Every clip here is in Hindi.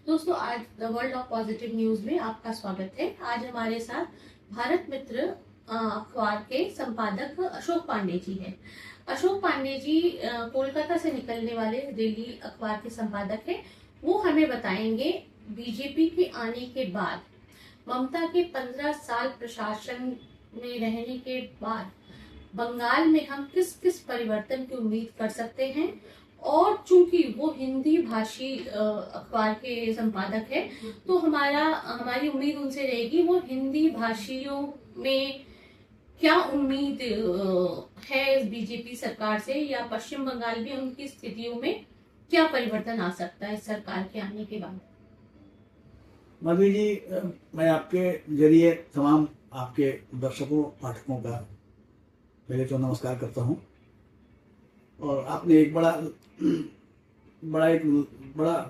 दोस्तों, आज the world of positive news में आपका स्वागत है। आज हमारे साथ भारत मित्र अखबार के संपादक अशोक पांडे जी हैं। अशोक पांडे जी कोलकाता से निकलने वाले डेली अखबार के संपादक हैं। वो हमें बताएंगे बीजेपी के आने के बाद, ममता के 15 साल प्रशासन में रहने के बाद बंगाल में हम किस किस परिवर्तन की उम्मीद कर सकते हैं। और चूंकि वो हिंदी भाषी अखबार के संपादक है, तो हमारी उम्मीद उनसे रहेगी वो हिंदी भाषियों में क्या उम्मीद है इस बीजेपी सरकार से, या पश्चिम बंगाल में उनकी स्थितियों में क्या परिवर्तन आ सकता है इस सरकार के आने के बाद। माधवी जी, मैं आपके जरिए तमाम आपके दर्शकों पाठकों का पहले तो नमस्कार करता हूं। और आपने एक बड़ा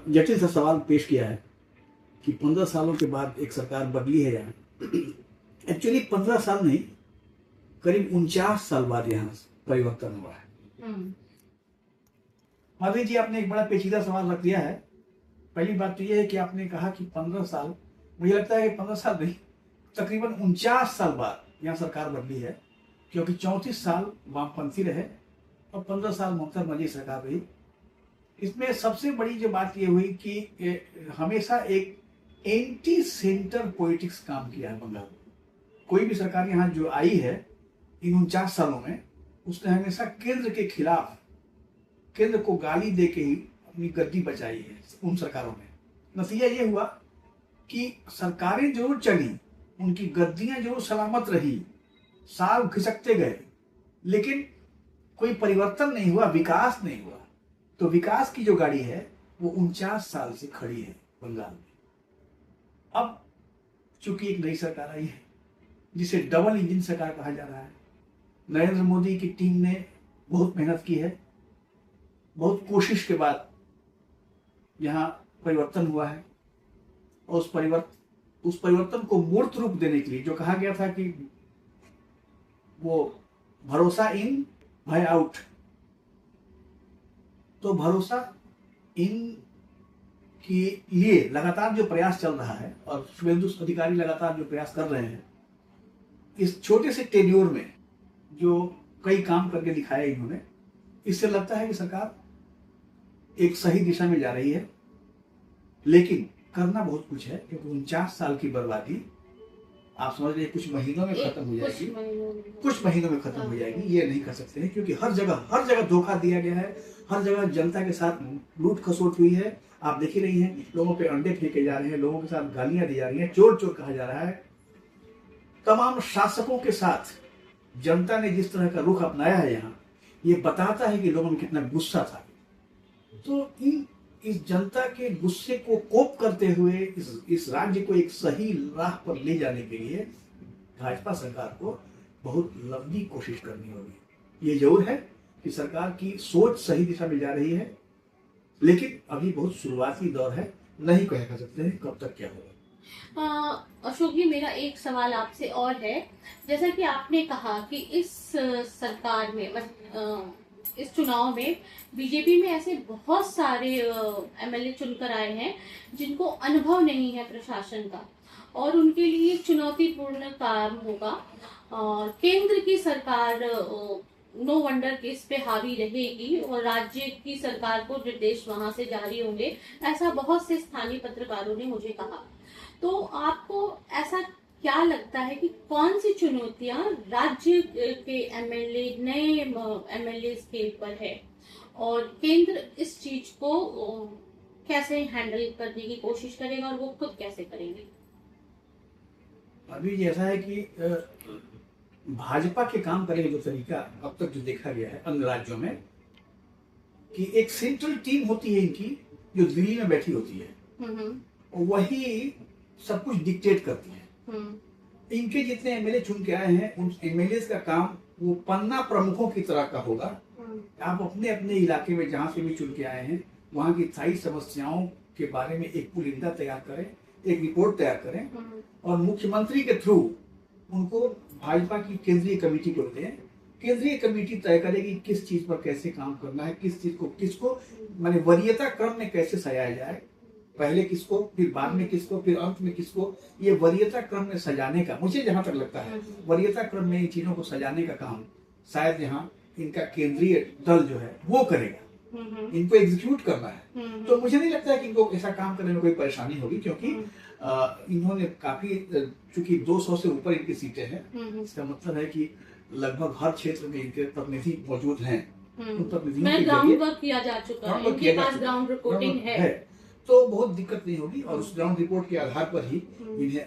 जटिल सा सवाल पेश किया है कि 15 सालों के बाद एक सरकार बदली है यहाँ। एक्चुअली 15 साल नहीं, करीब 49 साल बाद यहाँ परिवर्तन हुआ है। माधवी जी, आपने एक बड़ा पेचीदा सवाल रख दिया है। पहली बात तो यह है कि आपने कहा कि 15 साल, मुझे लगता है कि 15 साल नहीं, तकरीबन 49 साल बाद यहाँ सरकार बदली है, क्योंकि 34 साल वामपंथी रहे और 15 साल ममता बनर्जी सरकार रही। इसमें सबसे बड़ी जो बात ये हुई कि हमेशा एक एंटी सेंटर पॉलिटिक्स काम किया है बंगाल में। कोई भी सरकार यहाँ जो आई है इन 49 सालों में, उसने हमेशा केंद्र के खिलाफ, केंद्र को गाली दे के ही अपनी गद्दी बचाई है उन सरकारों में। नतीजा ये हुआ कि सरकारें जरूर चली, उनकी गद्दियां जरूर सलामत रही, साल खिसकते गए, लेकिन कोई परिवर्तन नहीं हुआ, विकास नहीं हुआ। तो विकास की जो गाड़ी है वो 49 साल से खड़ी है बंगाल में। अब चूंकि एक नई सरकार आई है जिसे डबल इंजन सरकार कहा जा रहा है, नरेंद्र मोदी की टीम ने बहुत मेहनत की है, बहुत कोशिश के बाद यहाँ परिवर्तन हुआ है। और उस परिवर्तन को मूर्त रूप देने के लिए जो कहा गया था कि वो भरोसा इन भय आउट, तो भरोसा इन के लिए लगातार जो प्रयास चल रहा है और शुभेंदु अधिकारी लगातार जो प्रयास कर रहे हैं, इस छोटे से टेन्योर में जो कई काम करके दिखाया इन्होंने, इससे लगता है कि सरकार एक सही दिशा में जा रही है। लेकिन करना बहुत कुछ है, क्योंकि 49 साल की बर्बादी आप समझ रहे कुछ महीनों में खत्म हो जाएगी, कुछ महीनों में खत्म हो जाएगी, ये नहीं कर सकते हैं। क्योंकि हर जगह धोखा दिया गया है, हर जगह जनता के साथ लूट खसोट हुई है। आप देख ही रही हैं, लोगों पे अंडे फेंके जा रहे हैं, लोगों के साथ गालियां दी जा रही हैं, चोर चोर कहा जा रहा है। तमाम शासकों के साथ जनता ने जिस तरह का रुख अपनाया है यहाँ, ये बताता है कि लोगों में कितना गुस्सा था। तो इस जनता के गुस्से को कोप करते हुए इस राज्य को एक सही राह पर ले जाने के लिए भाजपा सरकार को बहुत लंबी कोशिश करनी होगी। ये जरूर है कि सरकार की सोच सही दिशा में जा रही है, लेकिन अभी बहुत शुरुआती दौर है, नहीं कह सकते हैं कब तक क्या होगा। अशोक जी, मेरा एक सवाल आपसे और है। जैसा कि आपने कहा कि इस सरकार में इस चुनाव में बीजेपी में ऐसे बहुत सारे एमएलए चुनकर आए हैं जिनको अनुभव नहीं है प्रशासन का, और उनके लिए चुनौतीपूर्ण काम होगा। केंद्र की सरकार नो वंडर के इस पे हावी रहेगी और राज्य की सरकार को निर्देश वहां से जारी होंगे, ऐसा बहुत से स्थानीय पत्रकारों ने मुझे कहा। तो आपको ऐसा क्या लगता है कि कौन सी चुनौतियां राज्य के एमएलए, नए एमएलए के ऊपर है, और केंद्र इस चीज को कैसे हैंडल करने की कोशिश करेगा और वो खुद कैसे करेंगे? अभी ऐसा है कि भाजपा के काम करने का जो तरीका अब तक जो देखा गया है अन्य राज्यों में, कि एक सेंट्रल टीम होती है इनकी जो दिल्ली में बैठी होती है, वही सब कुछ डिक्टेट करती है। इनके जितने एमएलए चुन के आए हैं, उन एमएलए का काम वो पन्ना प्रमुखों की तरह का होगा। आप अपने अपने इलाके में जहां से भी चुन के आए हैं, वहां की स्थायी समस्याओं के बारे में एक पुलिंदा तैयार करें, एक रिपोर्ट तैयार करें, और मुख्यमंत्री के थ्रू उनको भाजपा की केंद्रीय कमेटी को दें। केंद्रीय कमेटी तय करेगी किस चीज पर कैसे काम करना है, किस चीज को किसको माने वरीयता क्रम में कैसे सजाया जाए, पहले किसको, फिर बाद में किसको, फिर अंत में किसको, ये वरीयता क्रम में सजाने का, मुझे जहां तक लगता है वरीयता क्रम में इन चीजों को सजाने का काम शायद यहाँ इनका केंद्रीय दल जो है वो करेगा। इनको एग्जीक्यूट करना है। तो मुझे नहीं लगता है कि इनको ऐसा काम करने में कोई परेशानी होगी, क्योंकि इन्होंने काफी, चूंकि 200 से ऊपर इनकी सीटें हैं, इसका मतलब है कि लगभग हर क्षेत्र में इनके प्रतिनिधि मौजूद हैं। उन प्रतिनिधियों के ग्राउंड जरिए वर्क किया जा चुका है, इनके पास ग्राउंड रिपोर्टिंग है, तो बहुत दिक्कत नहीं होगी। और उस ग्राउंड रिपोर्ट के आधार पर ही इन्हें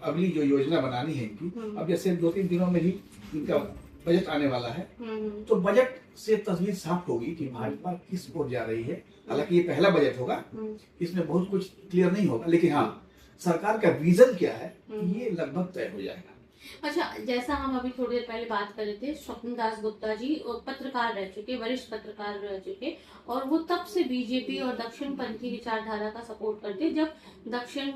अगली जो योजना बनानी है इनकी, अब जैसे 2-3 दिनों में ही इनका बजट आने वाला है, तो बजट से तस्वीर साफ होगी कि भाजपा किस ओर जा रही है। हालांकि ये पहला बजट होगा, इसमें बहुत कुछ क्लियर नहीं होगा, लेकिन हाँ सरकार का विजन क्या है ये लगभग तय हो जाएगा। अच्छा, जैसा हम अभी थोड़ी देर पहले बात कर रहे थे, स्वप्न दास गुप्ता जी पत्रकार रह चुके, वरिष्ठ पत्रकार रह चुके, और वो तब से बीजेपी और दक्षिण पंथी विचारधारा का सपोर्ट करते जब दक्षिण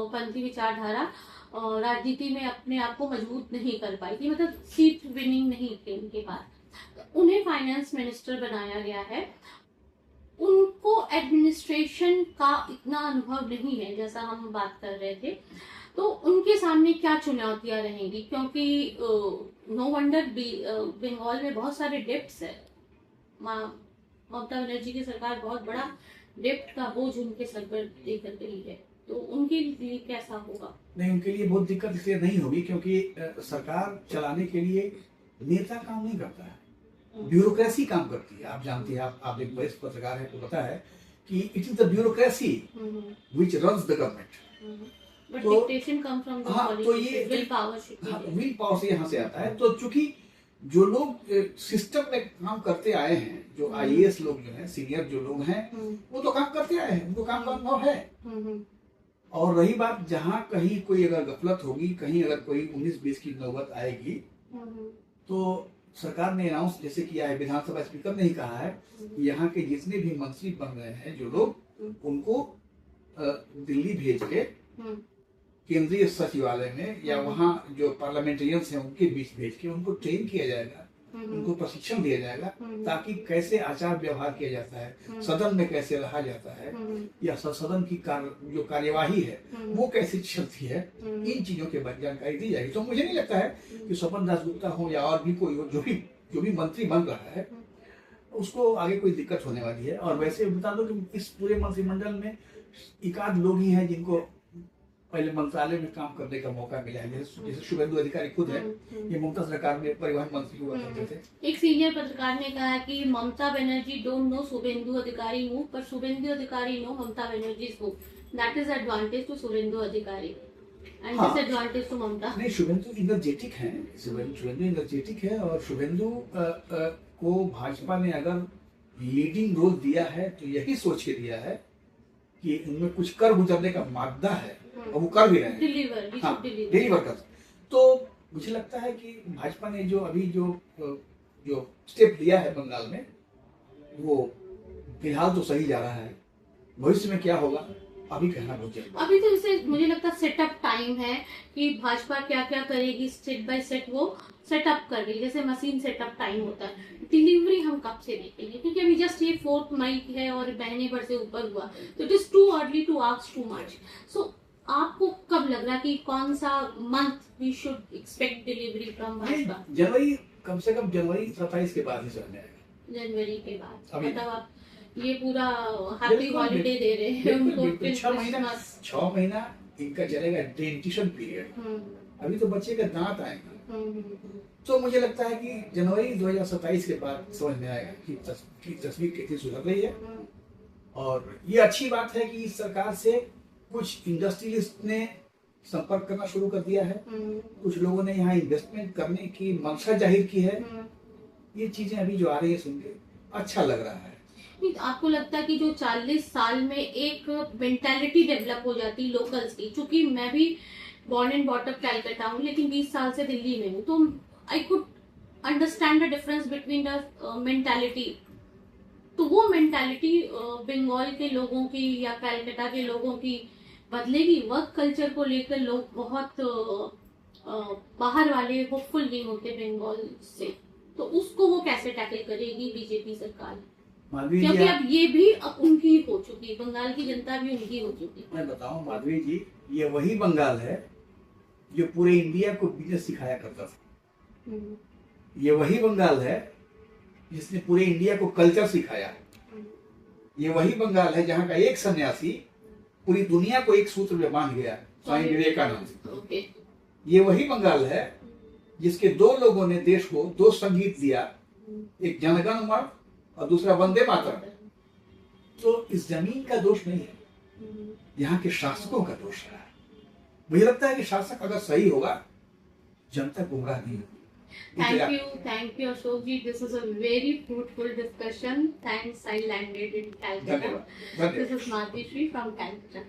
पंथी विचारधारा राजनीति में अपने आप को मजबूत नहीं कर पाई थी, मतलब सीट विनिंग नहीं थी उनके पास। उन्हें फाइनेंस मिनिस्टर बनाया गया है। उनको एडमिनिस्ट्रेशन का इतना अनुभव नहीं है जैसा हम बात कर रहे थे, तो उनके सामने क्या चुनौतियां रहेंगी? क्योंकि नो वंडर बंगाल में बहुत सारे डेप्ट्स है। ममता बनर्जी की सरकार बहुत बड़ा डेप्ट का बोझ उनके सर पर लेकर गई है, तो उनके लिए कैसा होगा? नहीं, उनके लिए बहुत दिक्कत इसलिए नहीं होगी क्योंकि सरकार चलाने के लिए नेता काम नहीं करता है, ब्यूरोक्रेसी काम करती है। आप जानती हैं, आप एक वरिष्ठ पत्रकार है तो पता है कि it is the bureaucracy which runs the government. But dictation come from the तो ये will power should be will power से यहाँ से आता है। तो चूंकि जो लोग सिस्टम में काम करते आए हैं, जो आईएएस लोग जो हैं, सीनियर जो लोग हैं, वो तो काम करते आए हैं, उनको काम का अनुभव है। और रही बात जहाँ कहीं कोई अगर गफलत होगी, कहीं अगर कोई 19-20 की नौबत आएगी, तो सरकार ने अनाउंस जैसे किया है, विधानसभा स्पीकर ने ही कहा है कि यहाँ के जितने भी मंत्री बन रहे हैं जो लोग, उनको दिल्ली भेज के केंद्रीय सचिवालय में या वहाँ जो पार्लियामेंटेरियंस हैं उनके बीच भेज के उनको ट्रेन किया जाएगा, उनको प्रशिक्षण दिया जाएगा, ताकि कैसे आचार व्यवहार किया जाता है, सदन में कैसे रहा जाता है, या सदन की जो कार्यवाही है वो कैसे चलती है, इन चीजों के बारे में जानकारी दी जाएगी। तो मुझे नहीं लगता है कि स्वपन दास गुप्ता हो या और भी कोई हो, जो भी मंत्री बन रहा है उसको आगे कोई दिक्कत होने वाली है। और वैसे बता दो कि इस पूरे मंत्रिमंडल में एकाध लोग ही हैं जिनको पहले मंत्रालय में काम करने का मौका मिला है, जैसे शुभेंदु अधिकारी खुद है, ये ममता सरकार में परिवहन मंत्री हुआ करते थे। एक सीनियर पत्रकार ने कहा कि Mamata Banerjee don't know Suvendu Adhikari move, पर Suvendu Adhikari no Mamata Banerjee move. That is advantage to Suvendu Adhikari and disadvantage to ममता। नहीं, शुभेंदु इनर्जेटिक है, शुभेंदु इनर्जेटिक है, और शुभेंदु को भाजपा ने अगर लीडिंग रोल दिया है तो यही सोच के दिया है कि उनमें कुछ कर गुजरने का मादा है, और वो कर भी रहे हैं, डिलीवर कर। तो मुझे लगता है कि भाजपा ने जो अभी जो स्टेप लिया है बंगाल में, वो फिलहाल तो सही जा रहा है। भविष्य में क्या होगा अभी कहना बहुत जरूरी। अभी तो इसे मुझे लगता है सेटअप टाइम है कि भाजपा क्या क्या करेगी, स्टेप बाय स्टेप वो सेटअप कर रही है, जैसे मशीन सेटअप टाइम होता है। डिलीवरी हम कब से देखेंगे, क्योंकि अभी जस्ट ये 4 मई है और महीने भर से ऊपर हुआ, तो it is too early to ask too much. So आपको कब लग रहा कि कौन सा month we should expect delivery from Bhajpa? जनवरी, कम से कम जनवरी 27 के बाद ही समझ में आएगा। जनवरी के बाद मतलब आप ये पूरा हैप्पी हॉलिडे दे रहे हैं उनको। 6 महीना इनका चलेगा डेंटिशन पीरियड। अभी तो बच्चे का दांत आएगा, तो मुझे लगता है कि जनवरी 2027 के बाद समझ में आएगा कि तस्वीर कितनी सुधर रही है। और ये अच्छी बात है कि इस सरकार से कुछ इंडस्ट्रियलिस्ट ने संपर्क करना शुरू कर दिया है, कुछ लोगों ने यहाँ इन्वेस्टमेंट करने की मंशा जाहिर की है। ये चीजें अभी जो आ रही है सुन के अच्छा लग रहा है। आपको लगता है कि जो 40 साल में एक मेंटालिटी डेवलप हो जाती लोकल्स की, चूंकि मैं भी born and bought up Calcutta हूँ लेकिन 20 साल से दिल्ली में हूँ, तो I could understand the difference between the mentality. तो वो मेंटालिटी बंगाल के लोगों की या कैलकाटा के लोगों की बदलेगी? वर्क कल्चर को लेकर लोग बहुत बाहर वाले होपफुल नहीं होते बंगाल से, तो उसको वो कैसे टैकल करेगी बीजेपी सरकार? माधवी जी क्योंकि अब ये भी अब उनकी ही हो चुकी, बंगाल की जनता भी उनकी हो चुकी। मैं बताऊं माधवी जी, ये वही बंगाल है जो पूरे इंडिया को बिजनेस सिखाया करता था। ये वही बंगाल है जिसने पूरे इंडिया को कल्चर सिखाया। ये वही बंगाल है जहाँ का एक सन्यासी पूरी दुनिया को एक सूत्र में बांध गया, स्वामी विवेकानंद। ओके। ये वही बंगाल है जिसके दो लोगों ने देश को दो संगीत दिया, एक जनगण मन और दूसरा वंदे मातरम। तो इस जमीन का दोष नहीं है, यहाँ के शासकों का दोष है। मुझे लगता है कि शासक अगर सही होगा, जनता गुमराह नहीं होगी। Thank you, Ashok ji. This is a very fruitful discussion. Thanks. I landed in Calcutta. धन्यवाद। This is Madhvi Shri from Calcutta.